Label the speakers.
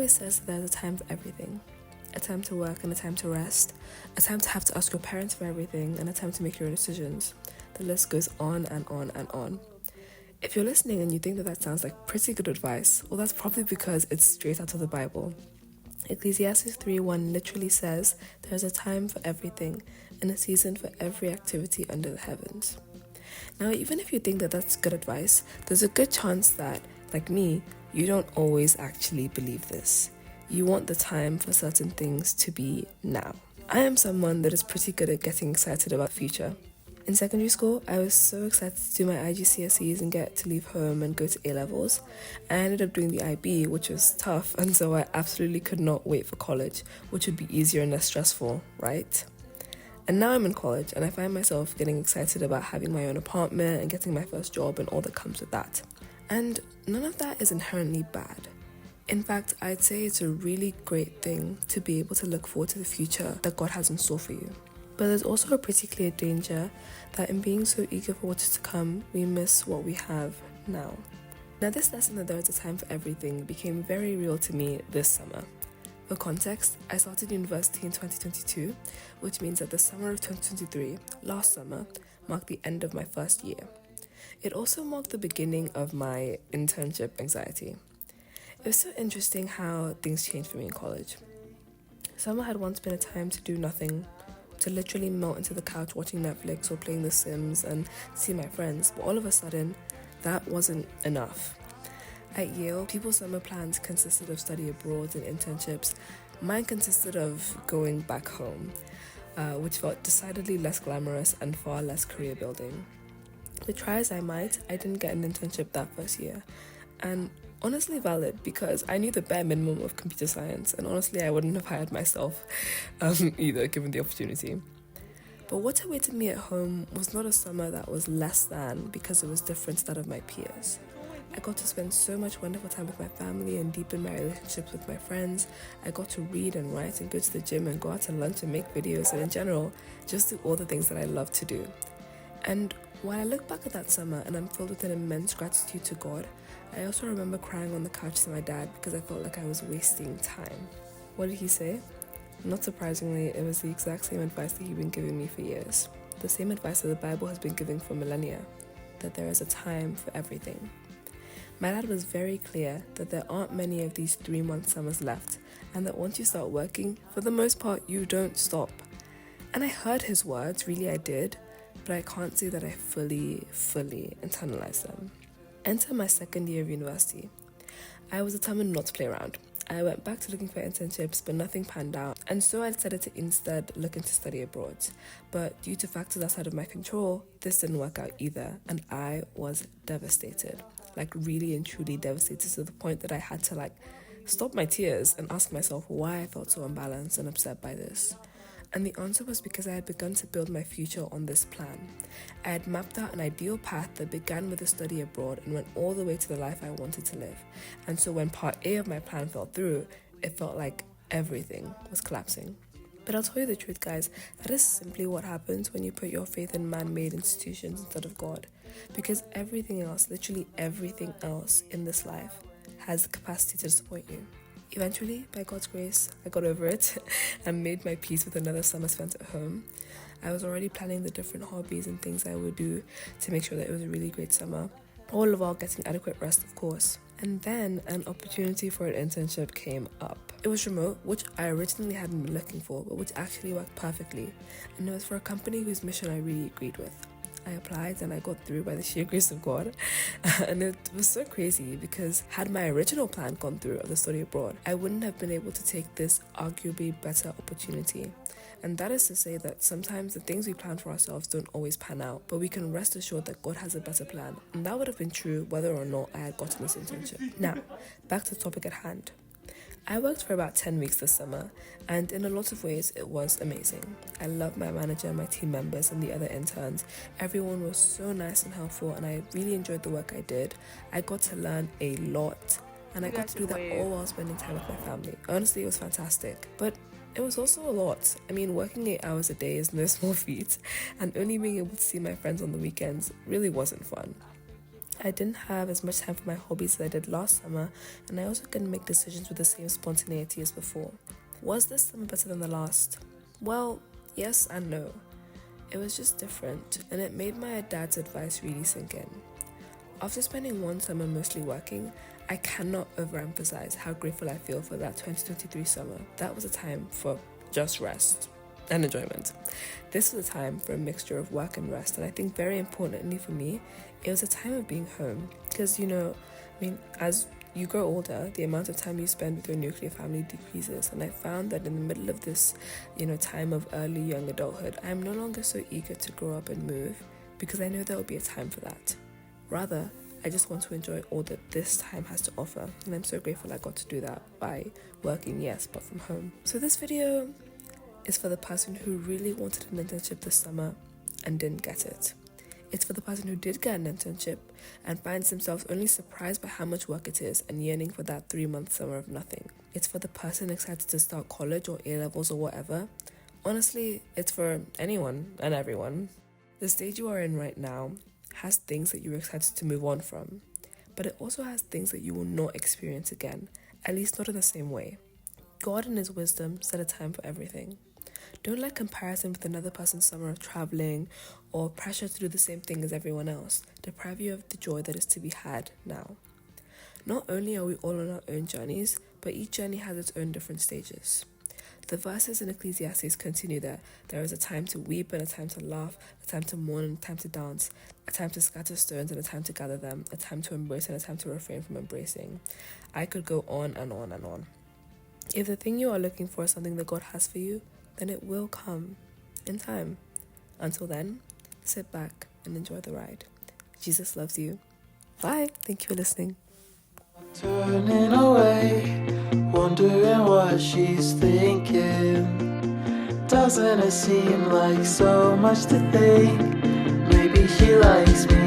Speaker 1: always says that there's a time for everything. A time to work and a time to rest. A time to have to ask your parents for everything and a time to make your own decisions. The list goes on and on and on. If you're listening and you think that sounds like pretty good advice, well, that's probably because it's straight out of the Bible. Ecclesiastes 3:1 literally says, there's a time for everything and a season for every activity under the heavens. Now, even if you think that that's good advice, there's a good chance that, like me, you don't always actually believe this. You want the time for certain things to be now. I am someone that is pretty good at getting excited about the future. In secondary school, I was so excited to do my IGCSEs and get to leave home and go to A-levels. I ended up doing the IB, which was tough, and so I absolutely could not wait for college, which would be easier and less stressful, right? And now I'm in college and I find myself getting excited about having my own apartment and getting my first job and all that comes with that. And none of that is inherently bad. In fact, I'd say it's a really great thing to be able to look forward to the future that God has in store for you. But there's also a pretty clear danger that in being so eager for what is to come, we miss what we have now. Now, this lesson that there is a time for everything became very real to me this summer. For context, I started university in 2022, which means that the summer of 2023, last summer, marked the end of my first year. It also marked the beginning of my internship anxiety. It was so interesting how things changed for me in college. Summer had once been a time to do nothing, to literally melt into the couch watching Netflix or playing The Sims and see my friends, but all of a sudden, that wasn't enough. At Yale, people's summer plans consisted of study abroad and internships. Mine consisted of going back home, which felt decidedly less glamorous and far less career building. But try as I might, I didn't get an internship that first year. And honestly valid, because I knew the bare minimum of computer science, and honestly I wouldn't have hired myself either, given the opportunity. But what awaited me at home was not a summer that was less than because it was different to that of my peers. I got to spend so much wonderful time with my family and deepen my relationships with my friends. I got to read and write and go to the gym and go out to lunch and make videos and in general, just do all the things that I love to do. And while I look back at that summer and I'm filled with an immense gratitude to God, I also remember crying on the couch to my dad because I felt like I was wasting time. What did he say? Not surprisingly, it was the exact same advice that he'd been giving me for years. The same advice that the Bible has been giving for millennia, that there is a time for everything. My dad was very clear that there aren't many of these 3-month summers left, and that once you start working, for the most part, you don't stop. And I heard his words, really I did, but I can't say that I fully internalized them. Enter my second year of university. I was determined not to play around. I went back to looking for internships, but nothing panned out, and so I decided to instead look into study abroad. But due to factors outside of my control, this didn't work out either, and I was devastated. Like really and truly devastated to the point that I had to stop my tears and ask myself why I felt so unbalanced and upset by this. And the answer was because I had begun to build my future on this plan. I had mapped out an ideal path that began with a study abroad and went all the way to the life I wanted to live. And so when part A of my plan fell through, it felt like everything was collapsing. But I'll tell you the truth, guys, that is simply what happens when you put your faith in man-made institutions instead of God. Because everything else, literally everything else in this life has the capacity to disappoint you. Eventually, by God's grace, I got over it and made my peace with another summer spent at home. I was already planning the different hobbies and things I would do to make sure that it was a really great summer, all while getting adequate rest, of course. And then an opportunity for an internship came up. It was remote, which I originally hadn't been looking for, but which actually worked perfectly. And it was for a company whose mission I really agreed with. I applied and I got through by the sheer grace of God. And it was so crazy because had my original plan gone through of the study abroad, I wouldn't have been able to take this arguably better opportunity. And that is to say that sometimes the things we plan for ourselves don't always pan out, but we can rest assured that God has a better plan. And that would have been true whether or not I had gotten this internship. Now, back to the topic at hand. I worked for about 10 weeks this summer, and in a lot of ways, it was amazing. I loved my manager, my team members, and the other interns. Everyone was so nice and helpful, and I really enjoyed the work I did. I got to learn a lot, and I got to do that all while spending time with my family. Honestly, it was fantastic, but it was also a lot. I mean, working 8 hours a day is no small feat, and only being able to see my friends on the weekends really wasn't fun. I didn't have as much time for my hobbies as I did last summer, and I also couldn't make decisions with the same spontaneity as before. Was this summer better than the last? Well, yes and no. It was just different, and it made my dad's advice really sink in. After spending one summer mostly working, I cannot overemphasize how grateful I feel for that 2023 summer. That was a time for just rest and enjoyment. This was a time for a mixture of work and rest, and I think very importantly for me, it was a time of being home. Because, as you grow older, the amount of time you spend with your nuclear family decreases, and I found that in the middle of this, time of early young adulthood, I'm no longer so eager to grow up and move because I know there will be a time for that. Rather, I just want to enjoy all that this time has to offer, and I'm so grateful I got to do that by working, yes, but from home. So this video is for the person who really wanted an internship this summer and didn't get it. It's for the person who did get an internship and finds themselves only surprised by how much work it is and yearning for that 3-month summer of nothing. It's for the person excited to start college or A-levels or whatever. Honestly, it's for anyone and everyone. The stage you are in right now has things that you're excited to move on from, but it also has things that you will not experience again, at least not in the same way. God in His wisdom set a time for everything. Don't let comparison with another person's summer of traveling or pressure to do the same thing as everyone else deprive you of the joy that is to be had now. Not only are we all on our own journeys, but each journey has its own different stages. The verses in Ecclesiastes continue that there is a time to weep and a time to laugh, a time to mourn and a time to dance, a time to scatter stones and a time to gather them, a time to embrace and a time to refrain from embracing. I could go on and on and on. If the thing you are looking for is something that God has for you, then it will come in time. Until then, sit back and enjoy the ride. Jesus loves you. Bye. Thank you for listening.
Speaker 2: Turning away, wondering what she's thinking. Doesn't it seem like so much to think? Maybe she likes me.